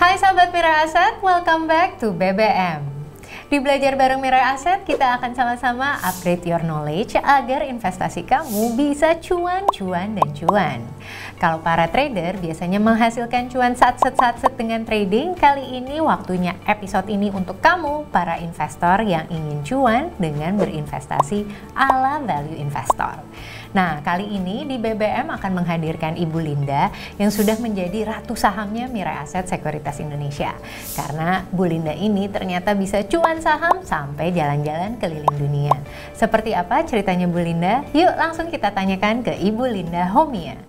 Hai sahabat Mirai Aset, welcome back to BBM. Di Belajar Bareng Mirai Aset, kita akan sama-sama upgrade your knowledge agar investasi kamu bisa cuan, cuan, dan cuan. Kalau para trader biasanya menghasilkan cuan satset dengan trading, kali ini waktunya episode ini untuk kamu, para investor yang ingin cuan dengan berinvestasi ala value investor. Nah, kali ini di BBM akan menghadirkan Ibu Linda yang sudah menjadi ratu sahamnya Mirai Aset Sekuritas Indonesia. Karena Bu Linda ini ternyata bisa cuan saham sampai jalan-jalan keliling dunia. Seperti apa ceritanya Bu Linda? Yuk langsung kita tanyakan ke Ibu Linda Homia.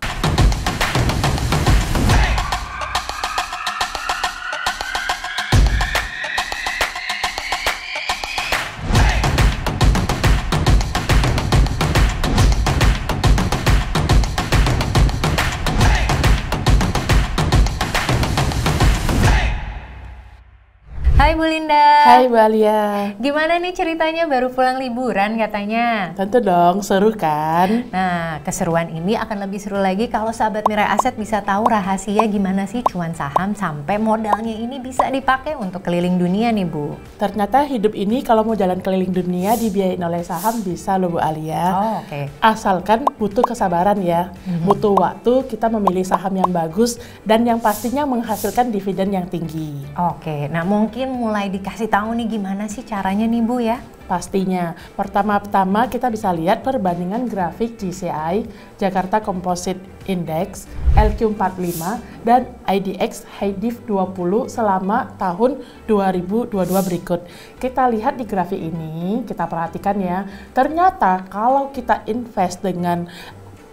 Hai Bu Linda. Hai Bu Alia. Gimana nih ceritanya baru pulang liburan katanya? Tentu dong, seru kan? Nah, keseruan ini akan lebih seru lagi kalau sahabat Mirai Aset bisa tahu rahasia gimana sih cuan saham sampai modalnya ini bisa dipakai untuk keliling dunia nih Bu. Ternyata hidup ini kalau mau jalan keliling dunia dibiayain oleh saham bisa loh Bu Alia. Oh, oke. Asalkan butuh kesabaran ya. Butuh waktu kita memilih saham yang bagus dan yang pastinya menghasilkan dividen yang tinggi. Oke, nah mungkin mulai dikasih tahu nih gimana sih caranya nih Bu ya? Pastinya, pertama-tama kita bisa lihat perbandingan grafik GCI, Jakarta Composite Index, LQ45, dan IDX High Div 20 selama tahun 2022 berikut. Kita lihat di grafik ini, kita perhatikan ya, ternyata kalau kita invest dengan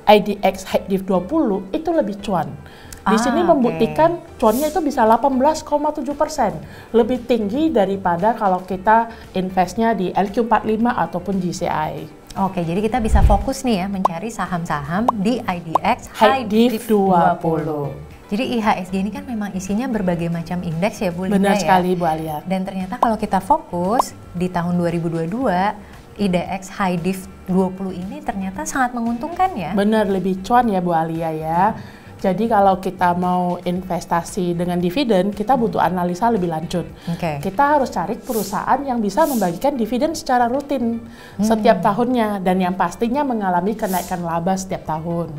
IDX High Div 20 itu lebih cuan. Di sini membuktikan cuannya itu bisa 18,7%, lebih tinggi daripada kalau kita investnya di LQ45 ataupun GCI. Oke, jadi kita bisa fokus nih ya mencari saham-saham di IDX High Div 20. Jadi IHSG ini kan memang isinya berbagai macam indeks ya Bu Linda. Benar ya? sekali Bu Alia. Dan ternyata kalau kita fokus di tahun 2022, IDX High Div 20 ini ternyata sangat menguntungkan ya. Benar, lebih cuan ya Bu Alia ya. Jadi kalau kita mau investasi dengan dividen, kita butuh analisa lebih lanjut. Kita harus cari perusahaan yang bisa membagikan dividen secara rutin setiap tahunnya dan yang pastinya mengalami kenaikan laba setiap tahun.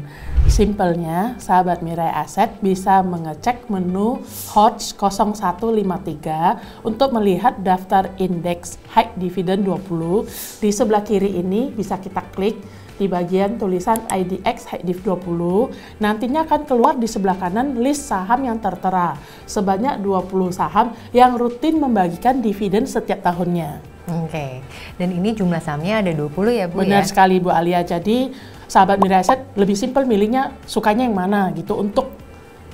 Simpelnya, sahabat Mirai Aset bisa mengecek menu Hodge 0153 untuk melihat daftar indeks High Dividend 20. Di sebelah kiri ini bisa kita klik di bagian tulisan IDX High Div 20, nantinya akan keluar di sebelah kanan list saham yang tertera, sebanyak 20 saham yang rutin membagikan dividen setiap tahunnya. Oke, dan ini jumlah sahamnya ada 20 ya Bu. Benar ya? sekali Bu Alia, jadi sahabat Mirai Aset lebih simpel milihnya sukanya yang mana gitu untuk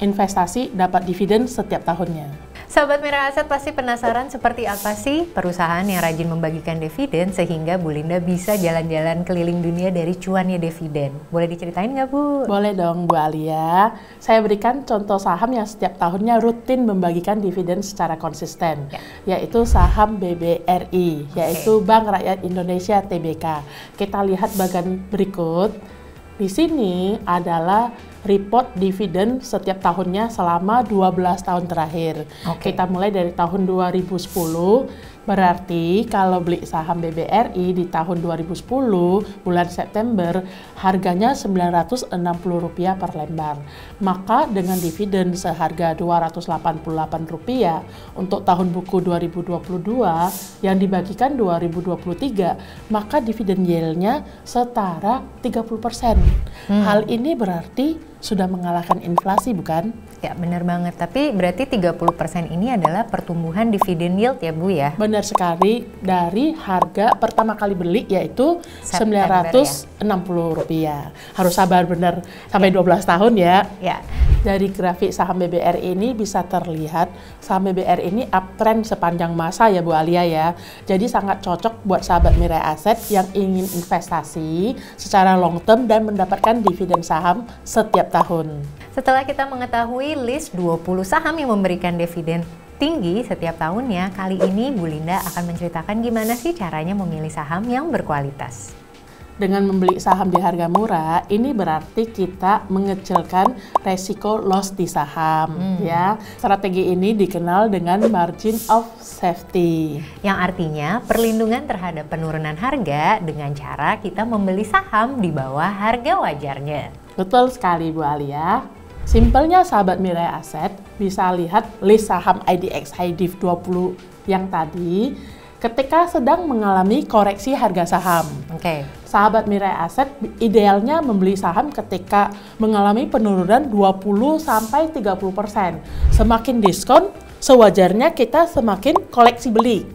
investasi dapat dividen setiap tahunnya. Sahabat Mirai Aset pasti penasaran seperti apa sih perusahaan yang rajin membagikan dividen sehingga Bu Linda bisa jalan-jalan keliling dunia dari cuannya dividen. Boleh diceritain nggak Bu? Boleh dong Bu Alia. Saya berikan contoh saham yang setiap tahunnya rutin membagikan dividen secara konsisten, yaitu saham BBRI, yaitu Bank Rakyat Indonesia Tbk. Kita lihat bagian berikut. Di sini adalah report dividen setiap tahunnya selama 12 tahun terakhir. Kita mulai dari tahun 2010, berarti kalau beli saham BBRI di tahun 2010, bulan September, harganya Rp960 per lembar. Maka dengan dividen seharga Rp288 untuk tahun buku 2022 yang dibagikan 2023, maka dividen yield-nya setara 30%. Hal ini berarti sudah mengalahkan inflasi, bukan? Ya, benar banget. Tapi berarti 30% ini adalah pertumbuhan dividen yield ya Bu ya? Benar sekali, dari harga pertama kali beli yaitu Rp960. Harus sabar benar sampai 12 tahun ya. Ya. Dari grafik saham BBRI ini bisa terlihat saham BBRI ini uptrend sepanjang masa ya Bu Alia ya. Jadi sangat cocok buat sahabat Mirai Aset yang ingin investasi secara long term dan mendapatkan dividen saham setiap tahun. Setelah kita mengetahui list 20 saham yang memberikan dividen tinggi setiap tahunnya, kali ini Bu Linda akan menceritakan gimana sih caranya memilih saham yang berkualitas. Dengan membeli saham di harga murah, ini berarti kita mengecilkan resiko loss di saham, ya. Strategi ini dikenal dengan margin of safety. Yang artinya perlindungan terhadap penurunan harga dengan cara kita membeli saham di bawah harga wajarnya. Betul sekali Bu Alia. Simpelnya sahabat Mirai Aset bisa lihat list saham IDX HighDiv 20 yang tadi ketika sedang mengalami koreksi harga saham. Oke. Sahabat Mirai Aset idealnya membeli saham ketika mengalami penurunan 20-30%. Semakin diskon, sewajarnya kita semakin koleksi beli.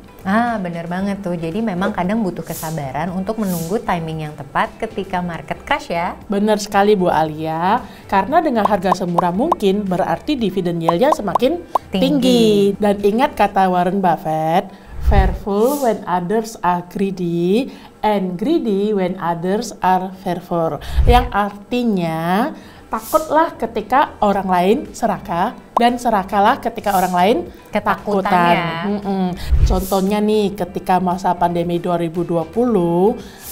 Bener banget tuh. Jadi memang kadang butuh kesabaran untuk menunggu timing yang tepat ketika market crash ya. Benar sekali Bu Alia, karena dengan harga semurah mungkin berarti dividen yield-nya semakin tinggi. Dan ingat kata Warren Buffett, fearful when others are greedy and greedy when others are fearful. Yang artinya takutlah ketika orang lain serakah dan serakahlah ketika orang lain ketakutan. Contohnya nih ketika masa pandemi 2020,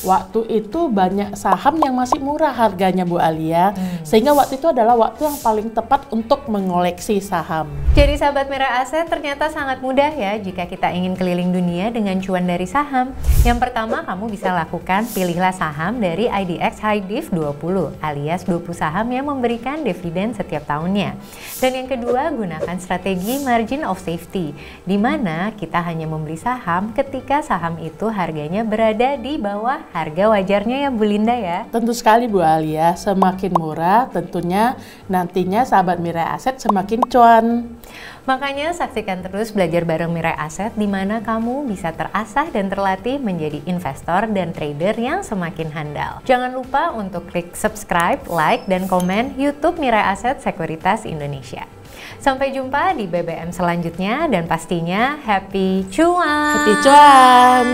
waktu itu banyak saham yang masih murah harganya Bu Alia, sehingga waktu itu adalah waktu yang paling tepat untuk mengoleksi saham. Jadi sahabat Mirai Aset ternyata sangat mudah ya jika kita ingin keliling dunia dengan cuan dari saham. Yang pertama kamu bisa lakukan pilihlah saham dari IDX HighDiv 20 alias 20 saham yang memberikan dividen setiap tahunnya. Dan yang kedua gunakan strategi margin of safety di mana kita hanya membeli saham ketika saham itu harganya berada di bawah harga wajarnya ya Bu Linda ya. Tentu sekali Bu Alia, semakin murah tentunya nantinya sahabat Mirai Aset semakin cuan. Makanya saksikan terus belajar bareng Mirai Aset di mana kamu bisa terasah dan terlatih menjadi investor dan trader yang semakin handal. Jangan lupa untuk klik subscribe, like, dan komen YouTube Mirai Aset Sekuritas Indonesia. Sampai jumpa di BBM selanjutnya dan pastinya happy cuan! Happy cuan!